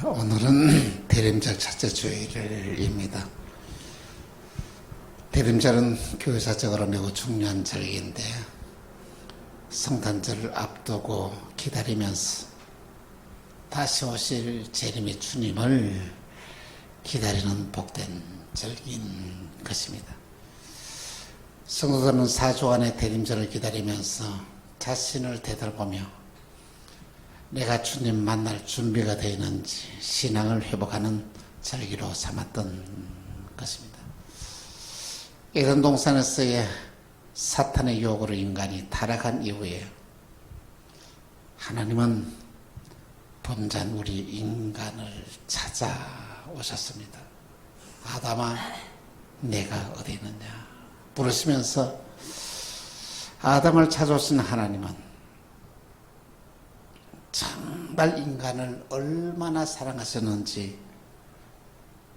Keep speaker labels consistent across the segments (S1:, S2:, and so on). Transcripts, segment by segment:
S1: 오늘은 대림절 첫째 주일입니다. 대림절은 교회사적으로 매우 중요한 절기인데 성탄절을 앞두고 기다리면서 다시 오실 재림의 주님을 기다리는 복된 절기인 것입니다. 성도들은 4주간의 대림절을 기다리면서 자신을 되돌아보며 내가 주님 만날 준비가 되어 있는지 신앙을 회복하는 절기로 삼았던 것입니다. 에덴 동산에서의 사탄의 유혹으로 인간이 타락한 이후에 하나님은 범죄한 우리 인간을 찾아오셨습니다. 아담아, 내가 어디 있느냐 부르시면서 아담을 찾아오신 하나님은 정말 인간을 얼마나 사랑하셨는지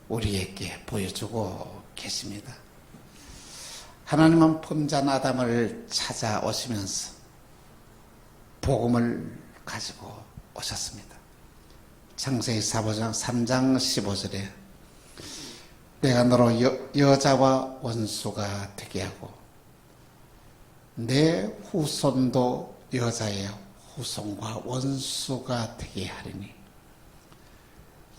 S1: 우리에게 보여주고 계십니다. 하나님은 범죄한 아담을 찾아오시면서 복음을 가지고 오셨습니다. 창세기 3장 15절에 내가 너로 여자와 원수가 되게 하고 내 후손도 여자의 후손과 원수가 되게 하리니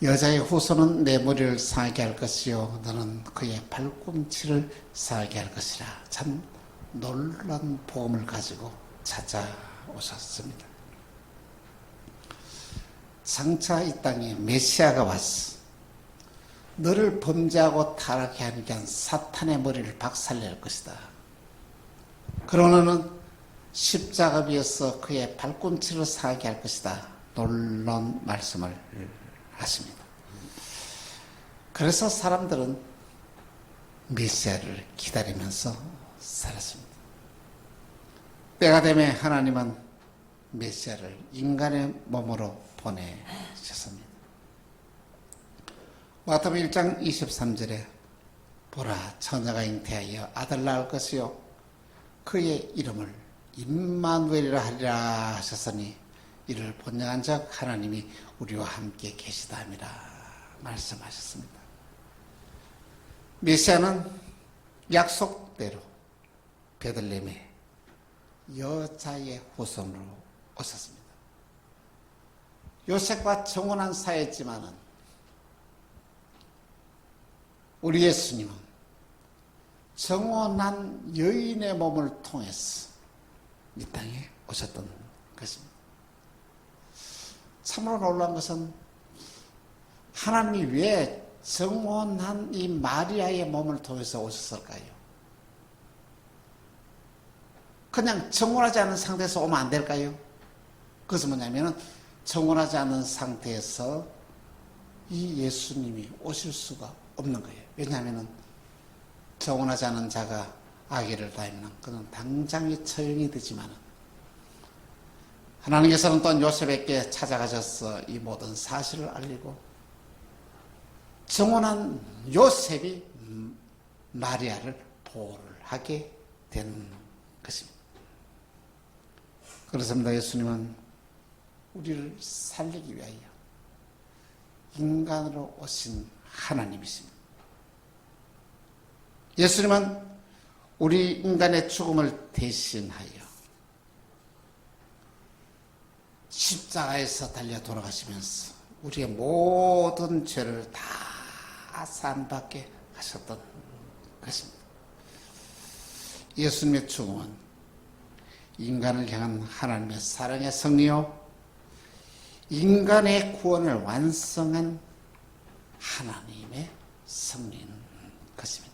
S1: 여자의 후손은 내 머리를 상하게 할 것이요 너는 그의 발꿈치를 상하게 할 것이라. 참 놀라운 복음을 가지고 찾아오셨습니다. 장차 이 땅에 메시아가 왔어 너를 범죄하고 타락하게 하는 게 사탄의 머리를 박살낼 것이다. 그러나는 십자가 위에서 그의 발꿈치를 상하게 할 것이다. 놀라운 말씀을 하십니다. 그래서 사람들은 메시아를 기다리면서 살았습니다. 때가 되면 하나님은 메시아를 인간의 몸으로 보내셨습니다. 마태복음 1장 23절에 보라 처녀가 잉태하여 아들 낳을 것이요 그의 이름을 임마누엘이라 하리라 하셨으니 이를 본영한 적 하나님이 우리와 함께 계시다 함이라 말씀하셨습니다. 메시아는 약속대로 베들레헴에 여자의 후손으로 오셨습니다. 요셉과 정혼한 사이였지만은 우리 예수님은 정혼한 여인의 몸을 통해서 이 땅에 오셨던 것입니다. 참으로 놀라운 것은 하나님이 왜 정혼한 이 마리아의 몸을 통해서 오셨을까요? 그냥 정혼하지 않은 상태에서 오면 안 될까요? 그것은 뭐냐면 정혼하지 않은 상태에서 이 예수님이 오실 수가 없는 거예요. 왜냐하면 정혼하지 않은 자가 아기를 낳으면 그는 당장에 처형이 되지만 하나님께서는 또 요셉에게 찾아가셔서 이 모든 사실을 알리고 정혼한 요셉이 마리아를 보호를 하게 되는 것입니다. 그렇습니다. 예수님은 우리를 살리기 위하여 인간으로 오신 하나님이십니다. 예수님은 우리 인간의 죽음을 대신하여 십자가에서 달려 돌아가시면서 우리의 모든 죄를 다 사함받게 하셨던 것입니다. 예수님의 죽음은 인간을 향한 하나님의 사랑의 승리요 인간의 구원을 완성한 하나님의 승리인 것입니다.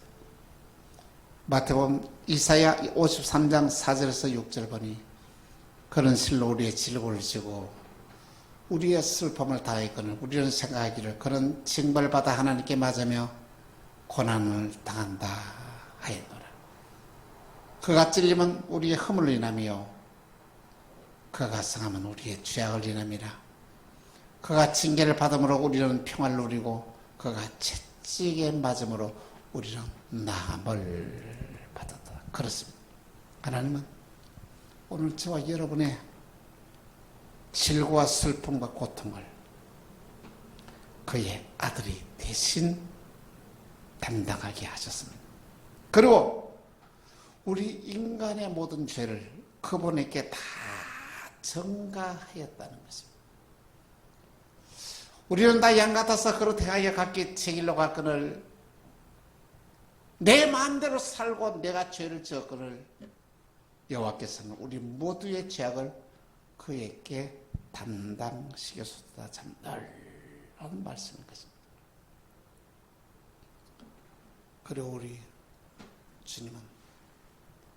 S1: 마태복음 이사야 53장 4절에서 6절 보니 그는 실로 우리의 질고를 지고 우리의 슬픔을 다하였거늘 우리는 생각하기를 그는 징벌받아 하나님께 맞으며 고난을 당한다 하였노라. 그가 찔림은 우리의 허물을 인하며 그가 상함은 우리의 죄악을 인함이라. 그가 징계를 받음으로 우리는 평화를 누리고 그가 채찍에 맞음으로 우리는 나음을 받았다. 그렇습니다. 하나님은 오늘 저와 여러분의 질고와 슬픔과 고통을 그의 아들이 대신 담당하게 하셨습니다. 그리고 우리 인간의 모든 죄를 그분에게 다 전가하였다는 것입니다. 우리는 다 양 같아서 그릇하여 각기 제 길로 갈거늘 내 마음대로 살고 내가 죄를 지었거늘 여호와께서는 우리 모두의 죄악을 그에게 담당시켰다. 참 놀라운 말씀인 것입니다. 그리고 우리 주님은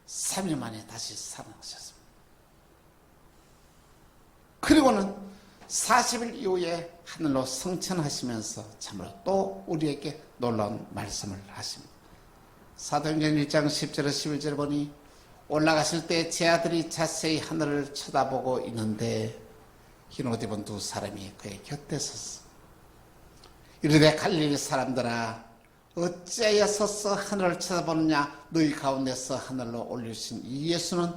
S1: 3일 만에 다시 살아나셨습니다. 그리고는 40일 이후에 하늘로 승천하시면서 참으로 또 우리에게 놀라운 말씀을 하십니다. 사도행전 1장 10절에 11절에 보니 올라가실 때 제 아들이 자세히 하늘을 쳐다보고 있는데 흰 옷 입은 두 사람이 그의 곁에 섰어. 이르되 갈릴리 사람들아 어찌하여 서서 하늘을 쳐다보느냐. 너희 가운데서 하늘로 올리신 이 예수는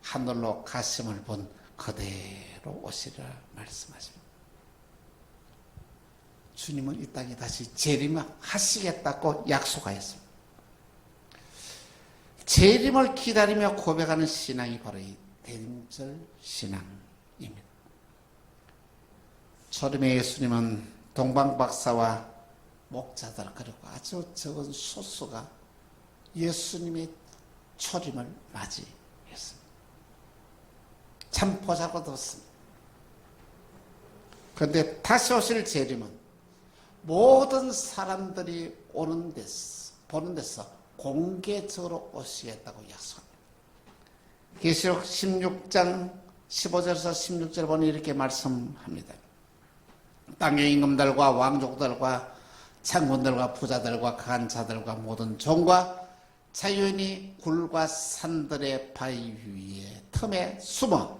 S1: 하늘로 가심을 본 그대로 오시리라 말씀하십니다. 주님은 이 땅에 다시 재림하시겠다고 약속하였습니다. 재림을 기다리며 고백하는 신앙이 바로 이 대림절 신앙입니다. 초림의 예수님은 동방박사와 목자들 그리고 아주 적은 소수가 예수님의 초림을 맞이했습니다. 참 보잘것없습니다. 그런데 다시 오실 재림은 모든 사람들이 오는 데서 보는 데서 공개적으로 오시겠다고 약속합니다. 계시록 16장 15절에서 16절 보니 이렇게 말씀합니다. 땅의 임금들과 왕족들과 창군들과 부자들과 강한 자들과 모든 종과 자유인이 굴과 산들의 바위 위에 틈에 숨어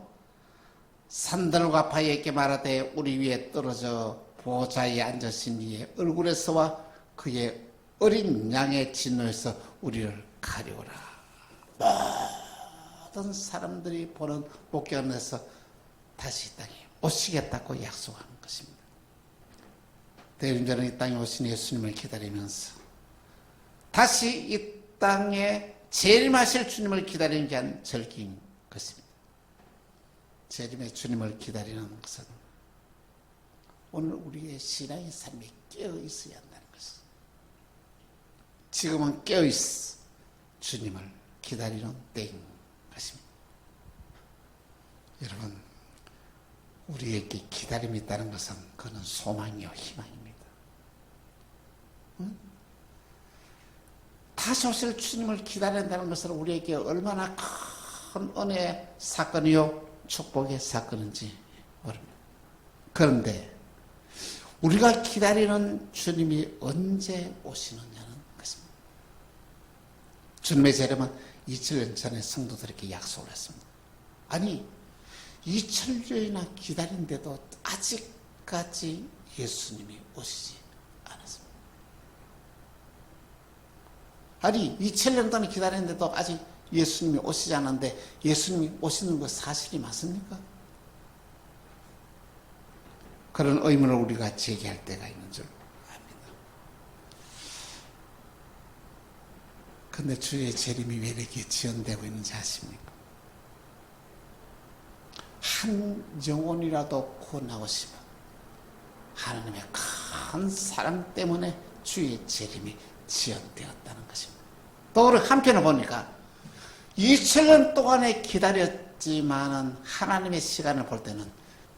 S1: 산들과 바위에게 말하되 우리 위에 떨어져 보좌에 앉으신 이의 얼굴에서와 그의 어린 양의 진노에서 우리를 가리오라. 모든 사람들이 보는 목격에서 다시 이 땅에 오시겠다고 약속한 것입니다. 대림절은 이 땅에 오신 예수님을 기다리면서 다시 이 땅에 재림하실 주님을 기다리는 게 한 절기인 것입니다. 재림의 주님을 기다리는 것은 오늘 우리의 신앙의 삶에 깨어 있어야 한다는 것입니다. 지금은 깨어 있어 주님을 기다리는 때인 것입니다. 여러분, 우리에게 기다림이 있다는 것은 그는 소망이요 희망입니다. 응? 다시 오실 주님을 기다린다는 것은 우리에게 얼마나 큰 은혜의 사건이요 축복의 사건인지 모릅니다. 그런데 우리가 기다리는 주님이 언제 오시느냐는 것입니다. 주님의 재림은 2000년 전에 성도들에게 약속을 했습니다. 아니 2000년이나 기다린데도 아직까지 예수님이 오시지 않았습니다. 아니 2000년 동안 기다렸는데도 아직 예수님이 오시지 않았는데 예수님이 오시는 거 사실이 맞습니까? 그런 의문을 우리가 제기할 때가 있는 줄 압니다. 그런데 주의 재림이 왜 이렇게 지연되고 있는지 아십니까? 한 영혼이라도 구원하고싶어 하나님의 큰 사랑 때문에 주의 재림이 지연되었다는 것입니다. 또 한편을 보니까 2000년 동안에 기다렸지만은 하나님의 시간을 볼 때는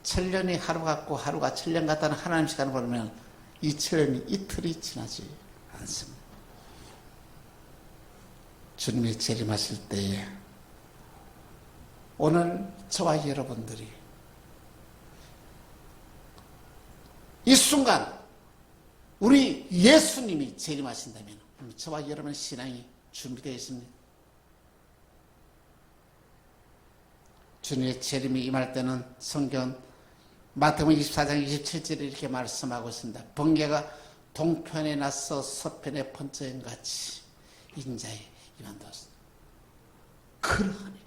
S1: 1000년이 하루 같고 하루가 1000년 같다는 하나님 시간을 보면 2000년이 이틀이 지나지 않습니다. 주님이 재림하실 때에 오늘 저와 여러분들이 이 순간 우리 예수님이 재림하신다면 저와 여러분의 신앙이 준비되어 있습니다. 주님의 재림이 임할 때는 성경 마태복음 24장 27절에 이렇게 말씀하고 있습니다. 번개가 동편에 나서 서편에 번쩍같이 인자에 임한다고. 그러하니라.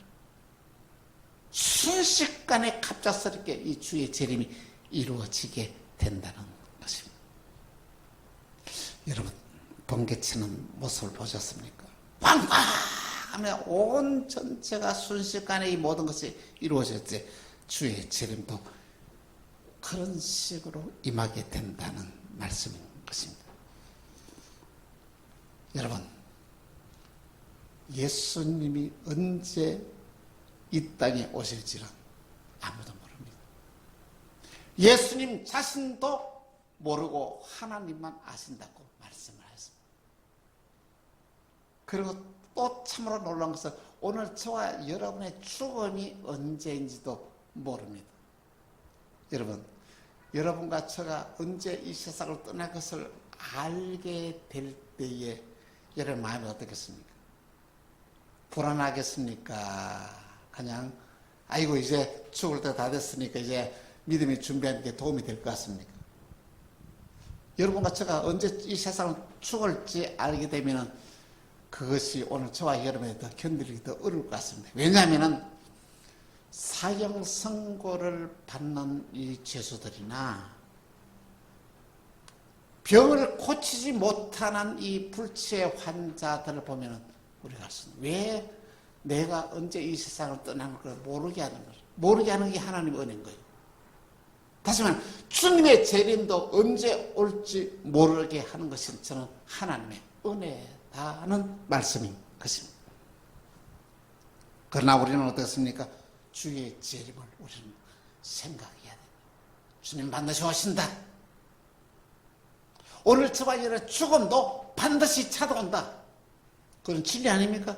S1: 순식간에 갑작스럽게 이 주의 재림이 이루어지게 된다는 것입니다. 여러분, 번개치는 모습을 보셨습니까? 빵빵 하면 온 전체가 순식간에 이 모든 것이 이루어졌지. 주의 재림도 그런 식으로 임하게 된다는 말씀인 것입니다. 여러분, 예수님이 언제 이 땅에 오실지는 아무도 모릅니다. 예수님 자신도 모르고 하나님만 아신다고 말씀을 하셨습니다. 그리고 또 참으로 놀라운 것은 오늘 저와 여러분의 죽음이 언제인지도 모릅니다. 여러분, 여러분과 저가 언제 이 세상을 떠날 것을 알게 될 때에 여러분 마음이 어떻겠습니까? 불안하겠습니까? 그냥 아이고 이제 죽을 때 다 됐으니까 이제 믿음이 준비하는 게 도움이 될 것 같습니까? 여러분과 저가 언제 이 세상을 죽을지 알게 되면 그것이 오늘 저와 여러분이 더 견디기 더 어려울 것 같습니다. 왜냐하면 사형 선고를 받는 이 죄수들이나 병을 고치지 못하는 이 불치의 환자들을 보면 우리가 알 수 있는, 왜 내가 언제 이 세상을 떠나는 걸 모르게 하는 거예요. 모르게 하는 게 하나님의 은혜인 거예요. 다시 말하면 주님의 재림도 언제 올지 모르게 하는 것은 저는 하나님의 은혜다는 말씀인 것입니다. 그러나 우리는 어떻습니까? 주의 재림을 우리는 생각해야 됩니다. 주님 반드시 오신다. 오늘 저와 여러분의 죽음도 반드시 찾아온다. 그건 진리 아닙니까?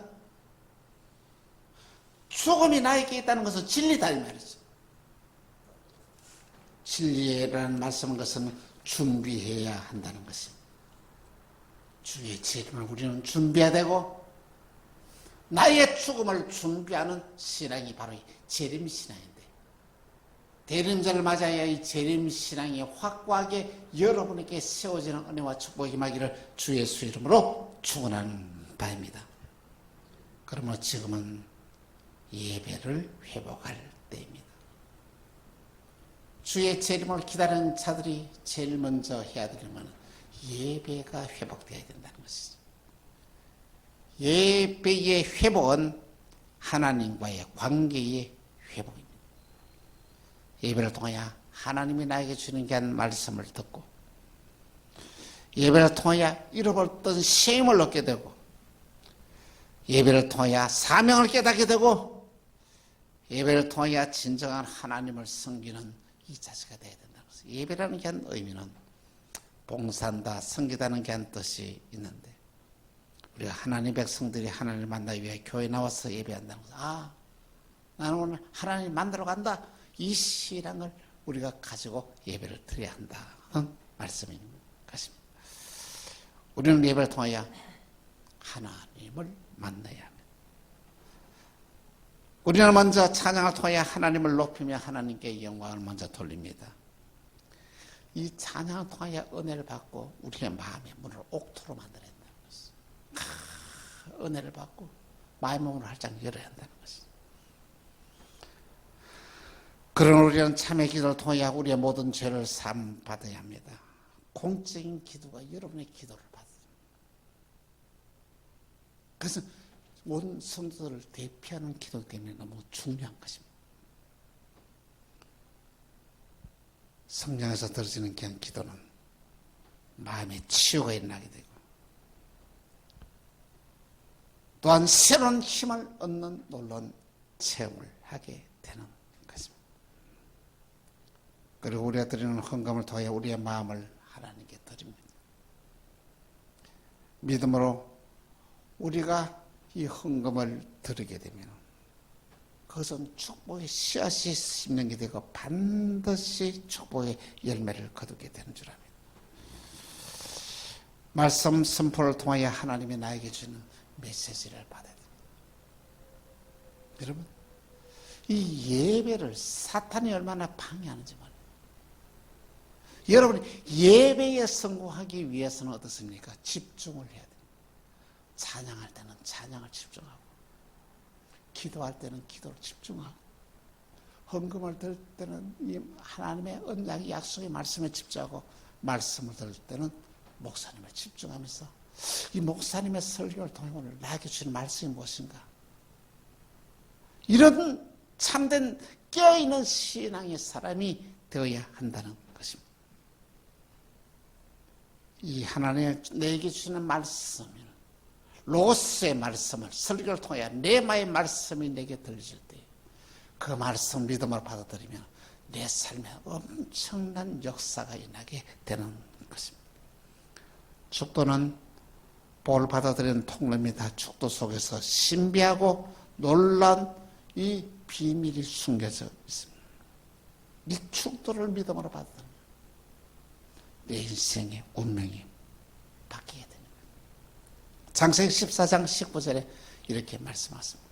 S1: 죽음이 나에게 있다는 것은 진리다 이 말이죠. 진리라는 말씀은 것은 준비해야 한다는 것입니다. 주의 재림을 우리는 준비해야 되고 나의 죽음을 준비하는 신앙이 바로 이 재림신앙인데, 대림절을 맞아야 이 재림신앙이 확고하게 여러분에게 세워지는 은혜와 축복이 임하기를 주 예수 이름으로 축원하는 바입니다. 그러므로 지금은 예배를 회복할 때입니다. 주의 재림을 기다리는 자들이 제일 먼저 해야 되는 예배가 회복되어야 된다는 것이죠. 예배의 회복은 하나님과의 관계의 회복입니다. 예배를 통하여 하나님이 나에게 주는 귀한 말씀을 듣고 예배를 통하여 잃어버렸던 쉼을 얻게 되고 예배를 통하여 사명을 깨닫게 되고 예배를 통하여 진정한 하나님을 섬기는 이 자세가 되어야 된다는 것입니다. 예배라는 게 한 의미는 봉사한다, 섬기다는 게 한 뜻이 있는데 우리가 하나님 백성들이 하나님을 만나기 위해 교회에 나와서 예배한다는 것은 나는 오늘 하나님 만나러 간다. 이 신앙을 우리가 가지고 예배를 드려야 한다는 말씀인 것입니다. 우리는 예배를 통하여 하나님을 만나야 합니다. 우리는 먼저 찬양을 통하여 하나님을 높이며 하나님께 영광을 먼저 돌립니다. 이 찬양을 통하여 은혜를 받고 우리의 마음의 문을 옥토로 만들어야 한다는 것입니다. 은혜를 받고 마음의 문을 활짝 열어야 한다는 것입니다. 그런 우리는 참의 기도를 통하여 우리의 모든 죄를 사함 받아야 합니다. 공적인 기도가 여러분의 기도를 받습니다. 그래서 모든 성도들을 대표하는 기도 때문에 너무 중요한 것입니다. 성령에서 들어지는 그런 기도는 마음의 치유가 일어나게 되고 또한 새로운 힘을 얻는 놀라운 체험을 하게 되는 것입니다. 그리고 우리가 드리는 헌금을 통해 우리의 마음을 하나님께 드립니다. 믿음으로 우리가 이 헌금을 드리게 되면 그것은 축복의 씨앗이 심는 게 되고 반드시 축복의 열매를 거두게 되는 줄 압니다. 말씀 선포를 통하여 하나님이 나에게 주는 메시지를 받아야 됩니다. 여러분, 이 예배를 사탄이 얼마나 방해하는지 말이에요. 여러분이 예배에 성공하기 위해서는 어떻습니까? 집중을 해야 돼요. 찬양할 때는 찬양을 집중하고 기도할 때는 기도를 집중하고 헌금을 들 때는 이 하나님의 언약의 약속의 말씀에 집중하고 말씀을 들을 때는 목사님을 집중하면서 이 목사님의 설교를 통해 오늘 나에게 주는 말씀이 무엇인가? 이런 참된 깨어있는 신앙의 사람이 되어야 한다는 것입니다. 이 하나님의 내게 주시는 말씀, 로고스의 말씀을 설교를 통해 레마의 말씀이 내게 들려질 때 그 말씀 믿음으로 받아들이면 내 삶에 엄청난 역사가 일어나게 되는 것입니다. 축도는 복을 받아들이는 통로입니다. 축도 속에서 신비하고 놀라운 이 비밀이 숨겨져 있습니다. 이 축도를 믿음으로 받아들이면 내 인생의 운명이 바뀌게 됩니다. 창세기 14장 19절에 이렇게 말씀하십니다.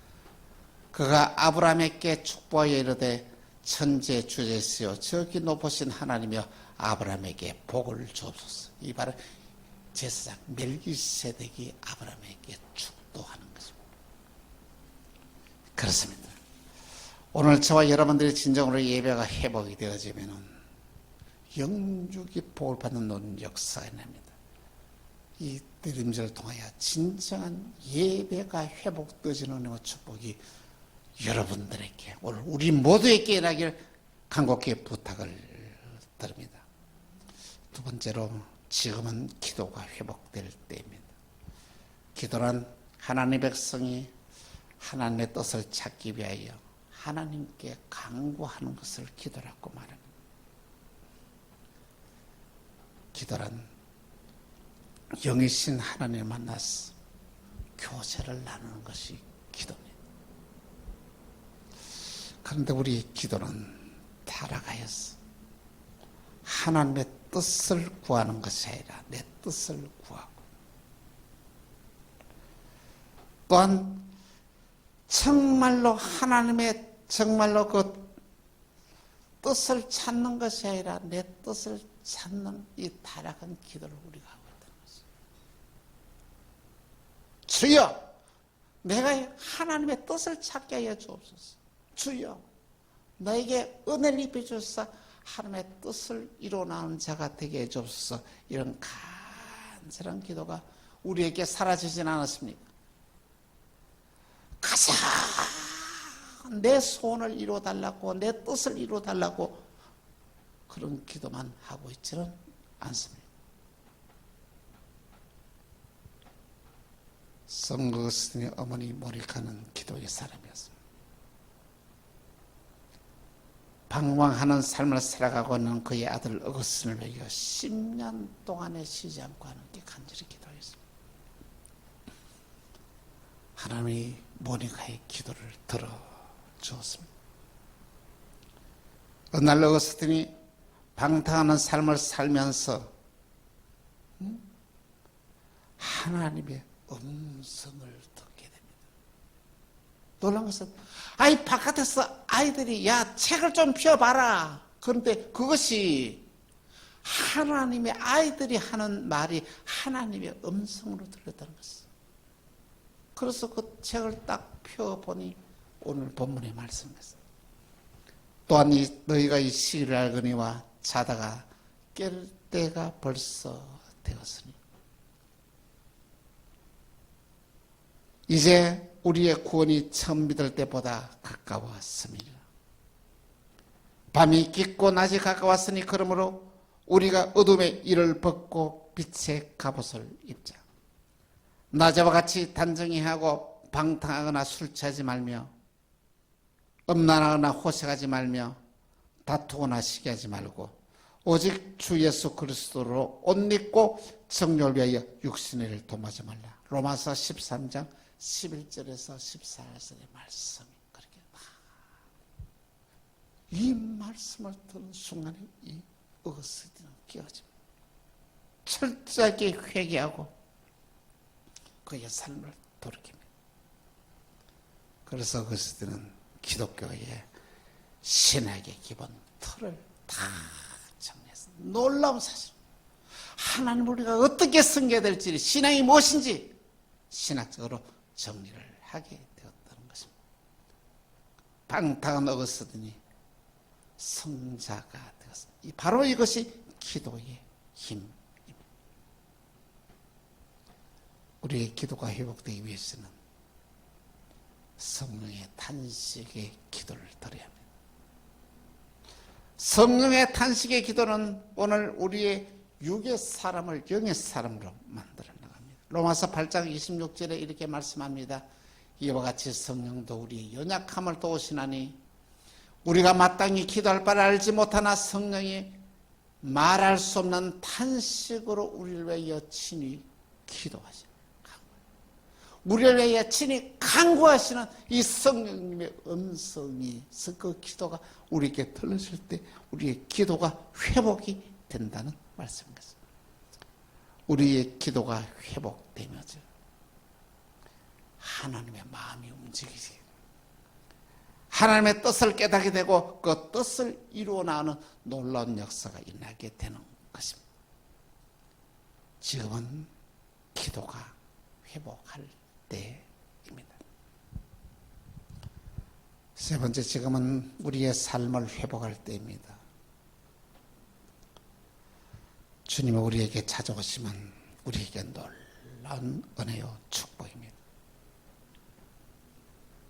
S1: 그가 아브라함에게 축복하여 이르되 천지의 주제시여 저기 높으신 하나님이여 아브라함에게 복을 주옵소서. 이 바로 제사장 멜기세덱이 아브라함에게 축도하는 것입니다. 그렇습니다. 오늘 저와 여러분들이 진정으로 예배가 회복이 되어지면 영육이 복을 받는 노는 역사가 납니다. 이 때림절을 통하여 진정한 예배가 회복되어지는 축복이 여러분들에게 오늘 우리 모두에게 일어나길 간곡히 부탁을 드립니다. 두 번째로 지금은 기도가 회복될 때입니다. 기도란 하나님의 백성이 하나님의 뜻을 찾기 위하여 하나님께 간구하는 것을 기도라고 말합니다. 기도란 영이신 하나님을 만나서 교제를 나누는 것이 기도입니다. 그런데 우리 기도는 타락하여서 하나님의 뜻을 구하는 것이 아니라 내 뜻을 구하고 또한 정말로 하나님의 정말로 그 뜻을 찾는 것이 아니라 내 뜻을 찾는 이 타락한 기도를 우리가 하고 있다는 것입니다. 주여, 내가 하나님의 뜻을 찾게 하여 주옵소서. 주여, 너에게 은혜를 입혀주사 하나님의 뜻을 이루어나가는 자가 되게 해주옵소서. 이런 간절한 기도가 우리에게 사라지진 않았습니까? 가장 내 소원을 이루어달라고 내 뜻을 이루어달라고 그런 기도만 하고 있지는 않습니다. 성도 어거스틴의 어머니 모니카는 기도의 사람이었습니다. 방황하는 삶을 살아가고 있는 그의 아들 어거스틴을 위하여 10년 동안에 쉬지 않고 하나님께 간절히 기도했습니다. 하나님이 모니카의 기도를 들어주었습니다. 어느 날 어거스틴이 방탕하는 삶을 살면서 하나님의 음성을 듣게 됩니다. 놀란 것은 바깥에서 아이들이 야 책을 좀 펴봐라. 그런데 그것이 하나님의 아이들이 하는 말이 하나님의 음성으로 들렸다는 것이죠. 그래서 그 책을 딱 펴보니 오늘 본문의 말씀이었어요. 또한 너희가 이 시기를 알거니와 자다가 깰 때가 벌써 되었으니 이제 우리의 구원이 처음 믿을 때보다 가까웠습니다. 밤이 깊고 낮이 가까웠으니 그러므로 우리가 어둠의 일을 벗고 빛의 갑옷을 입자. 낮에와 같이 단정히 하고 방탕하거나 술 취하지 말며 음란하거나 호색하지 말며 다투거나 시기하지 말고 오직 주 예수 그리스도로 옷 입고 정욕을 위하여 육신의 일을 도모하지 말라. 로마서 13장 11절에서 14절의 말씀이 그렇게 이 말씀을 듣는 순간에 이 어거스틴은 깨어집니다. 철저하게 회개하고 그의 삶을 돌이킵니다. 그래서 어거스틴은 기독교의 신학의 기본 틀을 다 정리했습니다. 놀라운 사실. 하나님 우리가 어떻게 섬겨야 될지, 신앙이 무엇인지 신학적으로 정리를 하게 되었다는 것입니다. 방탕한 어거스틴이 성자가 되었습니다. 바로 이것이 기도의 힘입니다. 우리의 기도가 회복되기 위해서는 성령의 탄식의 기도를 드려야 합니다. 성령의 탄식의 기도는 오늘 우리의 육의 사람을 영의 사람으로 만들어 나갑니다. 로마서 8장 26절에 이렇게 말씀합니다. 이와 같이 성령도 우리의 연약함을 도우시나니 우리가 마땅히 기도할 바를 알지 못하나 성령이 말할 수 없는 탄식으로 우리를 위하여 친히 기도하시는, 우리를 위하여 친히 간구하시는 이 성령님의 음성이 그 기도가 우리에게 들려질 때 우리의 기도가 회복이 된다는 말씀입니다. 우리의 기도가 회복되면서 하나님의 마음이 움직이지, 하나님의 뜻을 깨닫게 되고 그 뜻을 이루어 나가는 놀라운 역사가 일어나게 되는 것입니다. 지금은 기도가 회복할 때입니다. 세 번째, 지금은 우리의 삶을 회복할 때입니다. 주님이 우리에게 찾아오시면 우리에게 놀라운 은혜요 축복입니다.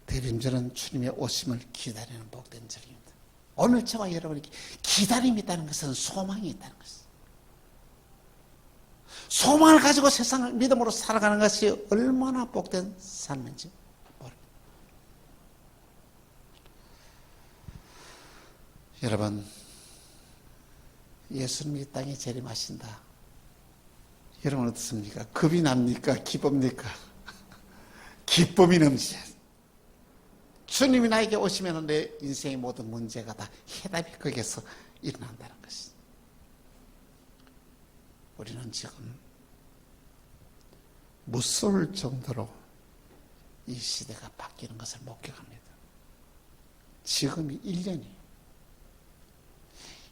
S1: 대림절은 주님의 오심을 기다리는 복된 절입니다. 오늘 저와 여러분이 기다림이 있다는 것은 소망이 있다는 것입니다. 소망을 가지고 세상을 믿음으로 살아가는 것이 얼마나 복된 삶인지 모릅니다. 여러분, 예수님이 이 땅에 재림하신다. 여러분 어떻습니까? 겁이 납니까? 기쁩니까? 기쁨이 넘치죠. 주님이 나에게 오시면 내 인생의 모든 문제가 다 해답이 거기에서 일어난다는 것입니다. 우리는 지금 무서울 정도로 이 시대가 바뀌는 것을 목격합니다. 지금이 1년이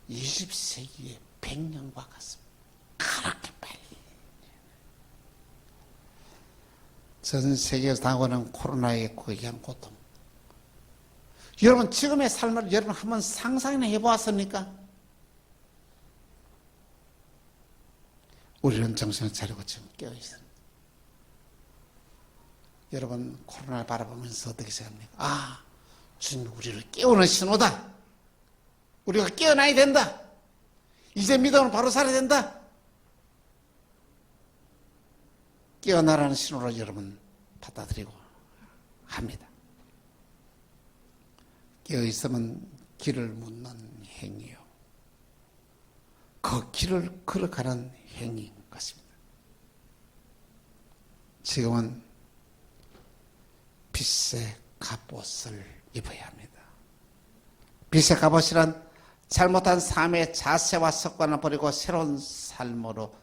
S1: 20세기의 100년과 같습니다. 그렇게 빨리. 전 세계에서 당하는 코로나의 고귀한 고통. 여러분 지금의 삶을 여러분 한번 상상이나 해보았습니까? 우리는 정신을 차리고 지금 깨어있습니다. 여러분 코로나를 바라보면서 어떻게 생각합니까? 아, 주님이 우리를 깨우는 신호다. 우리가 깨어나야 된다. 이제 믿음을 바로 살아야 된다. 깨어나라는 신호를 여러분 받아들이고 합니다. 깨어있으면 길을 묻는 행위요. 그 길을 걸어가는 행위인 것입니다. 지금은 빛의 갑옷을 입어야 합니다. 빛의 갑옷이란 잘못한 삶의 자세와 습관을 버리고 새로운 삶으로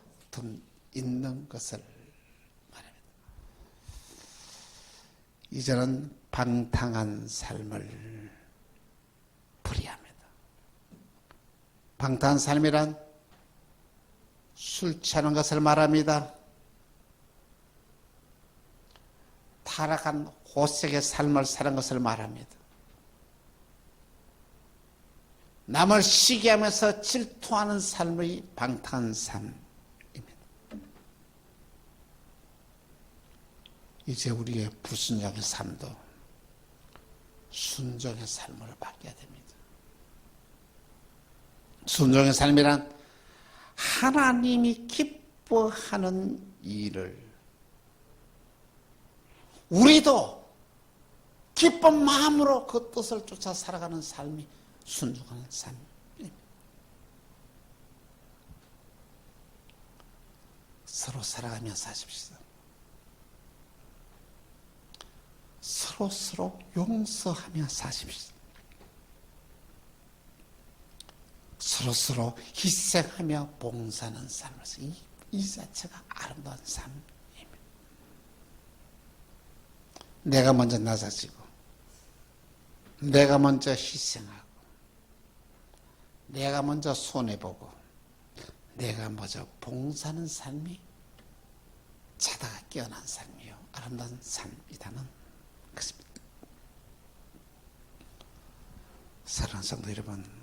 S1: 있는 것을 말합니다. 이제는 방탕한 삶을 버려야 합니다. 방탕한 삶이란 술 취하는 것을 말합니다. 타락한 호색의 삶을 사는 것을 말합니다. 남을 시기하면서 질투하는 삶의 방탕한 삶입니다. 이제 우리의 불순종의 삶도 순종의 삶으로 바뀌어야 됩니다. 순종의 삶이란 하나님이 기뻐하는 일을 우리도 기쁜 마음으로 그 뜻을 쫓아 살아가는 삶이 순종하는 삶입니다. 서로 살아가며 사십시오. 서로 용서하며 사십시오. 서로 희생하며 봉사하는 삶에서 이 자체가 아름다운 삶입니다. 내가 먼저 낮아지고 내가 먼저 희생하고 내가 먼저 손해보고 내가 먼저 봉사하는 삶이 자다가 깨어난 삶이요 아름다운 삶이라는 것입니다. 사랑하는 성도 여러분,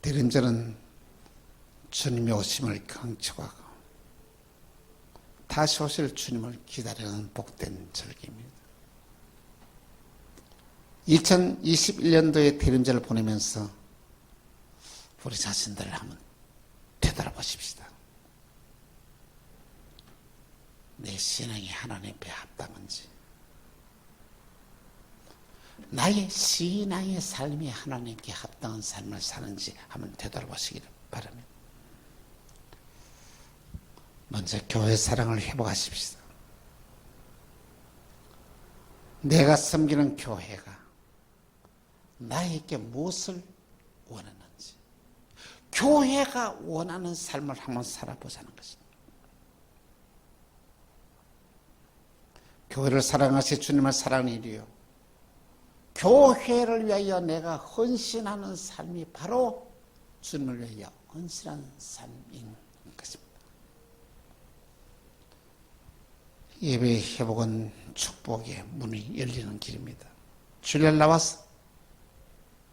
S1: 대림절은 주님의 오심을 강축하고 다시 오실 주님을 기다리는 복된 절기입니다. 2021년도에 대림절을 보내면서 우리 자신들을 한번 되돌아보십시다. 내 신앙이 하나님 앞에 합당한지, 나의 신앙의 삶이 하나님께 합당한 삶을 사는지 한번 되돌아보시기를 바랍니다. 먼저 교회 사랑을 회복하십시다. 내가 섬기는 교회가 나에게 무엇을 원하는지, 교회가 원하는 삶을 한번 살아보자는 것입니다. 교회를 사랑하시 주님을 사랑하는 일이요, 교회를 위하여 내가 헌신하는 삶이 바로 주님을 위하여 헌신하는 삶인 것입니다. 예배의 회복은 축복의 문이 열리는 길입니다. 주일 나와서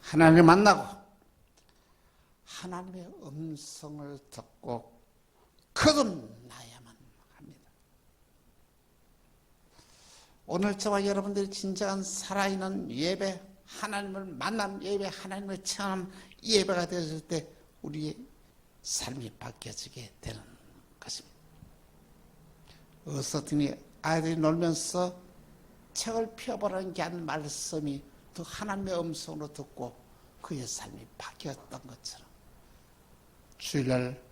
S1: 하나님을 만나고 하나님의 음성을 듣고 거듭나야만 합니다. 오늘 저와 여러분들이 진정한 살아있는 예배, 하나님을 만남 예배, 하나님을 체험한 예배가 되었을 때 우리의 삶이 바뀌어지게 되는 것입니다. 어서든지 아이들이 놀면서 책을 펴보라는 게 한 말씀이 또 하나님의 음성으로 듣고 그의 삶이 바뀌었던 것처럼, 주일날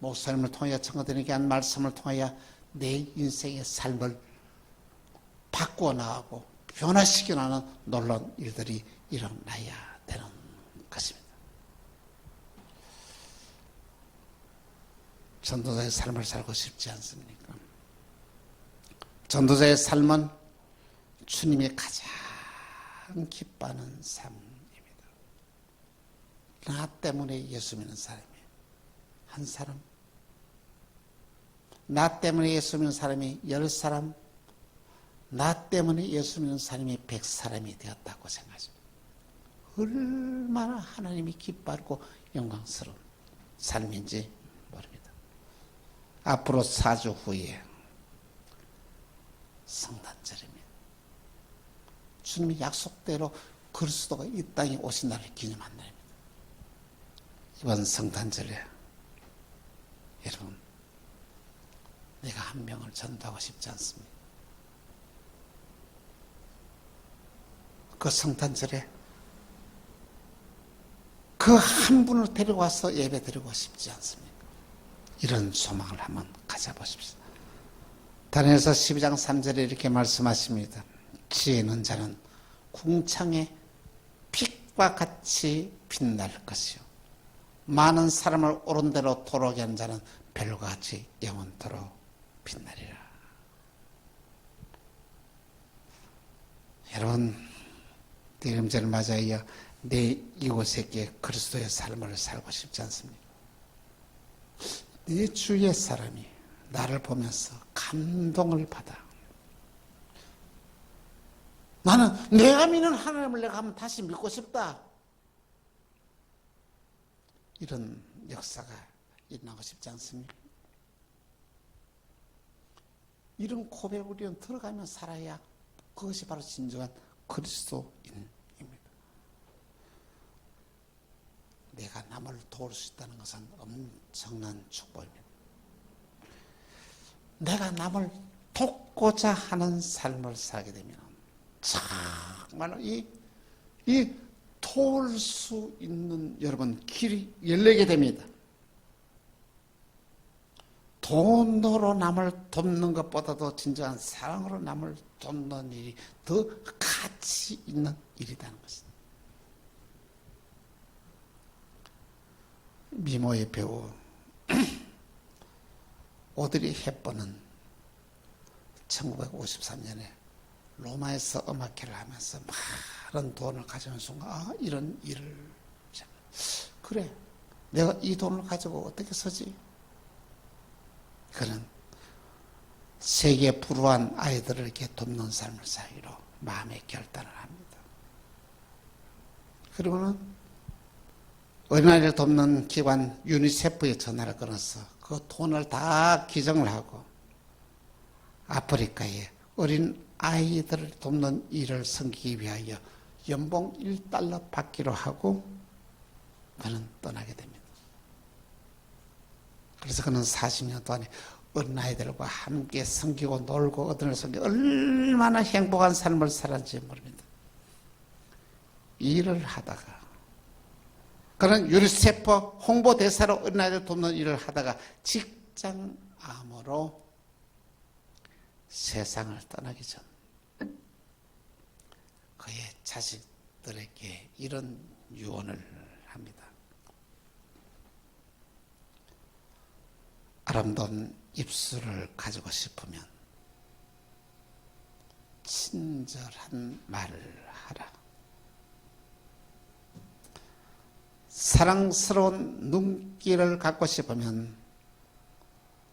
S1: 목사님을 통하여 청거들에게 한 말씀을 통하여 내 인생의 삶을 바꾸어 나가고 변화시켜 나가는 놀라운 일들이 일어나야 되는 것입니다. 전도자의 삶을 살고 싶지 않습니까? 전도자의 삶은 주님이 가장 기뻐하는 삶입니다. 나 때문에 예수 믿는 사람이 한 사람, 나 때문에 예수 믿는 사람이 10사람, 나 때문에 예수 믿는 사람이 100사람이 되었다고 생각하십니다. 얼마나 하나님이 기뻐하고 영광스러운 삶인지 모릅니다. 앞으로 4주 후에 성탄절입니다. 주님이 약속대로 그리스도가 이 땅에 오신 날을 기념한 날입니다. 이번 성탄절에 여러분, 내가 한 명을 전도하고 싶지 않습니다. 그 성탄절에 그 한 분을 데려와서 예배 드리고 싶지 않습니까? 이런 소망을 한번 가져보십시오. 다니엘서 12장 3절에 이렇게 말씀하십니다. 지혜 있는 자는 궁창의 빛과 같이 빛날 것이요, 많은 사람을 옳은 대로 도로게 한 자는 별과 같이 영원토록 빛나리라. 여러분, 대림절을 맞이하여 내 이웃에게 그리스도의 삶을 살고 싶지 않습니까? 내 주위의 사람이 나를 보면서 감동을 받아. 나는 내가 믿는 하나님을 내가 한번 다시 믿고 싶다. 이런 역사가 일어나고 싶지 않습니까? 이런 고백을 우리는 들어가며 살아야 그것이 바로 진정한 그리스도인입니다. 내가 남을 도울 수 있다는 것은 엄청난 축복입니다. 내가 남을 돕고자 하는 삶을 살게 되면 정말 이 도울 수 있는 여러분 길이 열리게 됩니다. 돈으로 남을 돕는 것보다도 진정한 사랑으로 남을 돕는 일이 더 가치 있는 일이라는 것입니다. 미모의 배우 오드리 헵번은 1953년에 로마에서 음악회를 하면서 많은 돈을 가져온 순간 이런 일을 그래, 내가 이 돈을 가지고 어떻게 쓰지? 그는 세계 불우한 아이들을 이렇게 돕는 삶을 살기로 마음의 결단을 합니다. 그리고는 어린아이를 돕는 기관 유니세프에 전화를 걸어서 그 돈을 다 기증을 하고 아프리카에 어린 아이들을 돕는 일을 섬기기 위하여 연봉 1달러 받기로 하고 그는 떠나게 됩니다. 그래서 그는 40년 동안에 어린 아이들과 함께 섬기고 놀고 어른을 섬기고 얼마나 행복한 삶을 살았는지 모릅니다. 일을 하다가 그는 유니세프 홍보대사로 어린 아이들 돕는 일을 하다가 직장암으로 세상을 떠나기 전 그의 자식들에게 이런 유언을 합니다. 아름다운 입술을 가지고 싶으면 친절한 말을 하라. 사랑스러운 눈길을 갖고 싶으면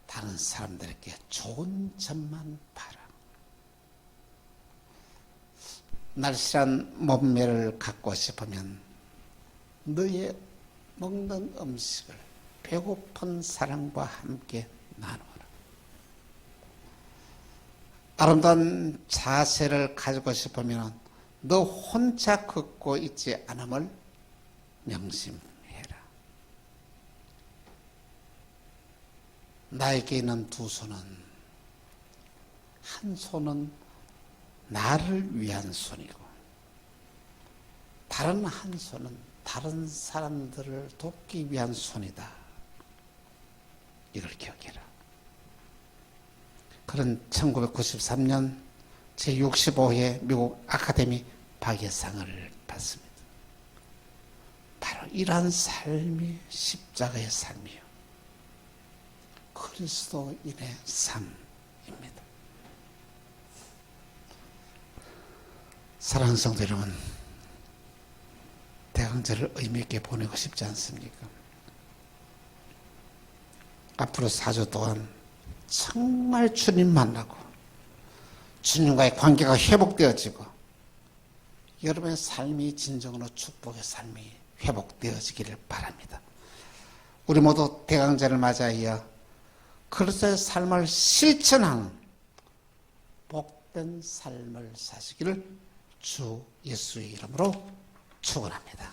S1: 다른 사람들에게 좋은 점만 봐라. 날씬한 몸매를 갖고 싶으면 너의 먹는 음식을 배고픈 사람과 함께 나누어라. 아름다운 자세를 가지고 싶으면 너 혼자 걷고 있지 않음을 명심해라. 나에게 있는 두 손은 한 손은 나를 위한 손이고 다른 한 손은 다른 사람들을 돕기 위한 손이다. 이걸 기억해라. 그런 1993년 제65회 미국 아카데미 박예상을 받습니다. 바로 이러한 삶이 십자가의 삶이요. 그리스도인의 삶입니다. 사랑하는 성도 여러분, 대강절을 의미있게 보내고 싶지 않습니까? 앞으로 4주 동안 정말 주님 만나고 주님과의 관계가 회복되어지고 여러분의 삶이 진정으로 축복의 삶이 회복되어지기를 바랍니다. 우리 모두 대강절을 맞이하여 그리스도의 삶을 실천하는 복된 삶을 사시기를 주 예수의 이름으로 축원합니다.